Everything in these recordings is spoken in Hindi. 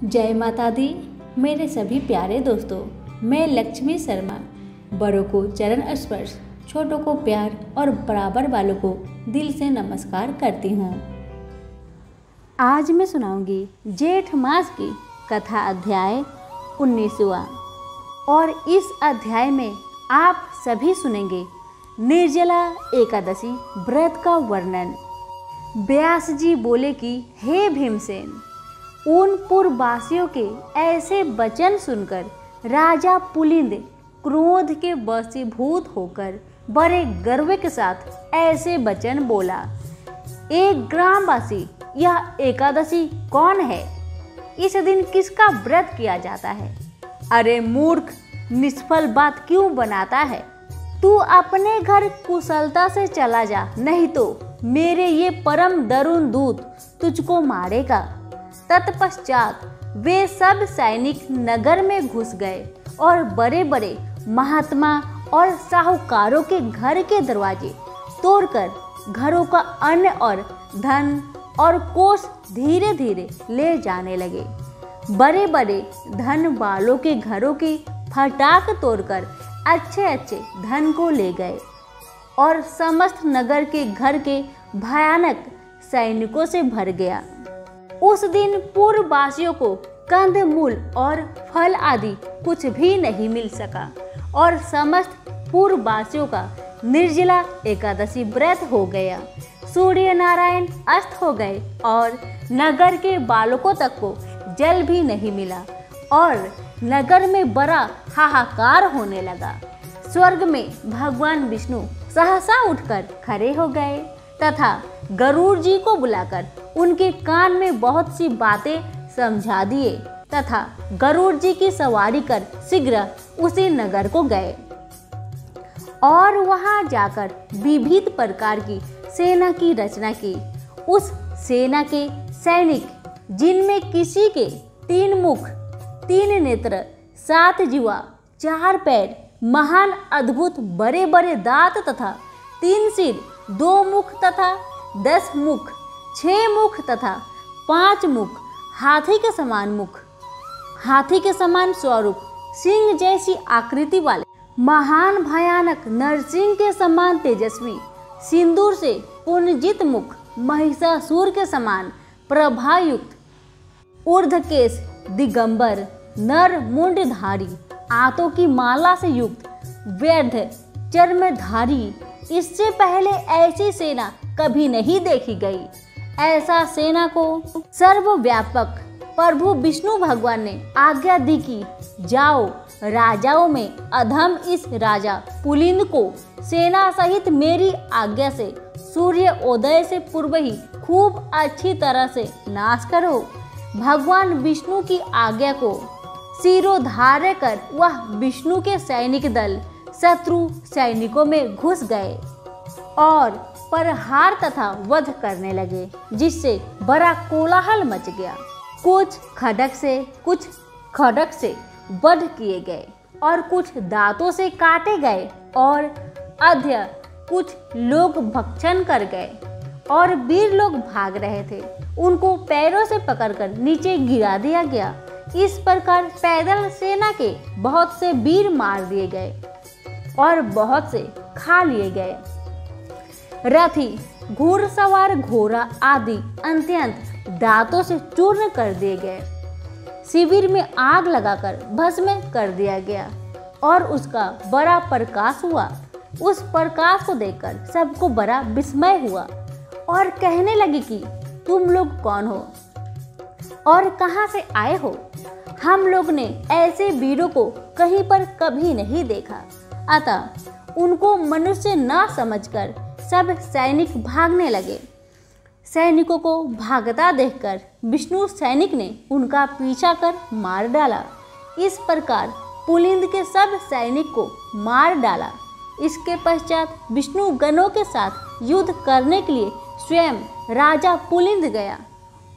जय माता दी। मेरे सभी प्यारे दोस्तों, मैं लक्ष्मी शर्मा बड़ों को चरण स्पर्श, छोटों को प्यार और बराबर वालों को दिल से नमस्कार करती हूँ। आज मैं सुनाऊंगी जेठ मास की कथा अध्याय 19वां और इस अध्याय में आप सभी सुनेंगे निर्जला एकादशी व्रत का वर्णन। व्यास जी बोले कि हे भीमसेन, उन पूर्ववासियों के ऐसे वचन सुनकर राजा पुलिंद क्रोध के वशीभूत होकर बड़े गर्व के साथ ऐसे वचन बोला। एक ग्रामवासी, यह एकादशी कौन है? इस दिन किसका व्रत किया जाता है? अरे मूर्ख, निष्फल बात क्यों बनाता है? तू अपने घर कुशलता से चला जा, नहीं तो मेरे ये परम दरुण दूत तुझको मारेगा। तत्पश्चात वे सब सैनिक नगर में घुस गए और बड़े बड़े महात्मा और साहूकारों के घर के दरवाजे तोड़कर घरों का अन्न और धन और कोष धीरे धीरे ले जाने लगे। बड़े बड़े धन वालों के घरों की फटाक तोड़कर अच्छे अच्छे धन को ले गए और समस्त नगर के घर के भयानक सैनिकों से भर गया। उस दिन पूर्ववासियों को कंदमूल और फल आदि कुछ भी नहीं मिल सका और समस्त पूर्ववासियों का निर्जला एकादशी व्रत हो गया। सूर्य नारायण अस्त हो गए और नगर के बालकों तक को जल भी नहीं मिला और नगर में बड़ा हाहाकार होने लगा। स्वर्ग में भगवान विष्णु सहसा उठकर खड़े हो गए तथा गरुड़ जी को बुलाकर उनके कान में बहुत सी बातें समझा दिए तथा गरुड़ जी की सवारी कर शीघ्र उसी नगर को गए और वहां जाकर विविध प्रकार की सेना की रचना की। उस सेना के सैनिक, जिनमें किसी के 3 मुख, 3 नेत्र, 7 जिह्वा, 4 पैर, महान अद्भुत बड़े बड़े दांत तथा 3 सिर, 2 मुख तथा 10 मुख, 6 मुख तथा 5 मुख, हाथी के समान मुख, हाथी के समान स्वरूप, सिंह जैसी आकृति वाले, महान भयानक नरसिंह के समान तेजस्वी, सिंदूर से पुंजित मुख, महिषासुर के समान प्रभायुक्त, ऊर्ध्वकेश, दिगंबर, नर मुंडधारी, आंतों की माला से युक्त, व्यर्थ चर्मधारी, इससे पहले ऐसी सेना कभी नहीं देखी गई। ऐसा सेना को सर्वव्यापक प्रभु विष्णु भगवान ने आज्ञा दी कि जाओ, राजाओं में अधम इस राजा पुलिंद को सेना सहित मेरी आज्ञा से सूर्योदय से पूर्व ही खूब अच्छी तरह से नाश करो। भगवान विष्णु की आज्ञा को शिरोधार्य कर वह विष्णु के सैनिक दल शत्रु सैनिकों में घुस गए और प्रहार तथा वध करने लगे, जिससे बड़ा कोलाहल मच गया। कुछ खड्ग से वध किए गए और कुछ दांतों से काटे गए और अध्य कुछ लोग भक्षण कर गए और वीर लोग भाग रहे थे, उनको पैरों से पकड़कर नीचे गिरा दिया गया। इस प्रकार पैदल सेना के बहुत से वीर मार दिए गए और बहुत से खा लिए गए। रथी, घुड़सवार, घोड़ा आदि अत्यंत दांतों से चूर्ण कर दिए गए। शिविर में आग लगाकर भस्म कर दिया गया और उसका बड़ा प्रकाश हुआ। उस प्रकाश को देखकर सबको बड़ा विस्मय हुआ और कहने लगे कि तुम लोग कौन हो और कहां से आए हो? हम लोग ने ऐसे वीरों को कहीं पर कभी नहीं देखा। अतः उनको मनुष्य न समझकर सब सैनिक भागने लगे। सैनिकों को भागता देखकर विष्णु सैनिक ने उनका पीछा कर मार डाला। इस प्रकार पुलिंद के सब सैनिक को मार डाला। इसके पश्चात विष्णु गणों के साथ युद्ध करने के लिए स्वयं राजा पुलिंद गया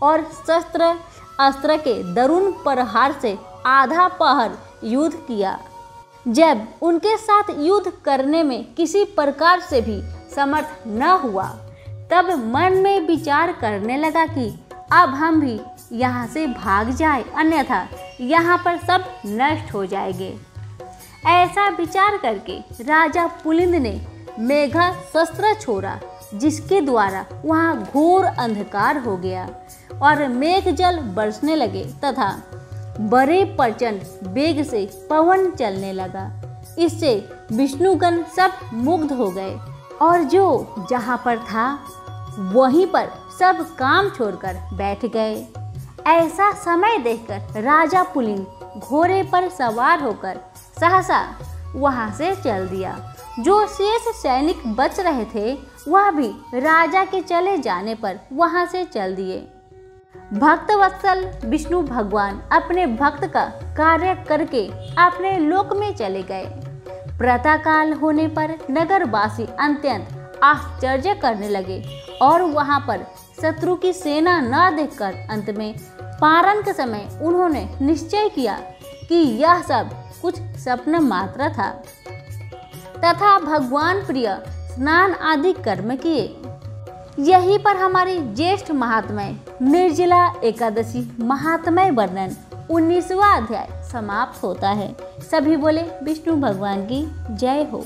और शस्त्र अस्त्र के दरुण प्रहार से आधा पहर युद्ध किया। जब उनके साथ युद्ध करने में किसी प्रकार से भी समर्थ न हुआ, तब मन में विचार करने लगा कि अब हम भी यहाँ से भाग जाए, अन्यथा यहाँ पर सब नष्ट हो जाएंगे। ऐसा विचार करके राजा पुलिंद ने मेघास्त्र छोड़ा, जिसके द्वारा वहाँ घोर अंधकार हो गया और मेघ जल बरसने लगे तथा बड़े प्रचंड वेग से पवन चलने लगा। इससे विष्णुगण सब मुग्ध हो गए और जो जहाँ पर था वहीं पर सब काम छोड़कर बैठ गए। ऐसा समय देखकर राजा पुलिंद घोड़े पर सवार होकर सहसा वहां से चल दिया। जो शेष सैनिक बच रहे थे वह भी राजा के चले जाने पर वहां से चल दिए। भक्त वत्सल विष्णु भगवान अपने भक्त का कार्य करके अपने लोक में चले गए। प्रातःकाल होने पर नगरवासी अत्यंत आश्चर्य करने लगे और वहां पर शत्रु की सेना न देखकर अंत में पारण के समय उन्होंने निश्चय किया कि यह सब कुछ स्वप्न मात्र था तथा भगवान प्रिय स्नान आदि कर्म किए। यहीं पर हमारी ज्येष्ठ महात्म्य निर्जला एकादशी महात्म्य वर्णन 19वां अध्याय समाप्त होता है। सभी बोले विष्णु भगवान की जय हो।